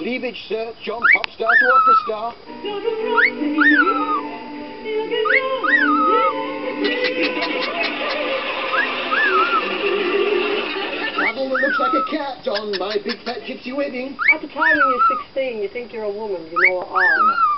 Cleavage, sir. John, pop star to opera star. Travel that looks like a cat on my big fat gypsy wedding. At the time when you're 16, you think you're a woman, you know what?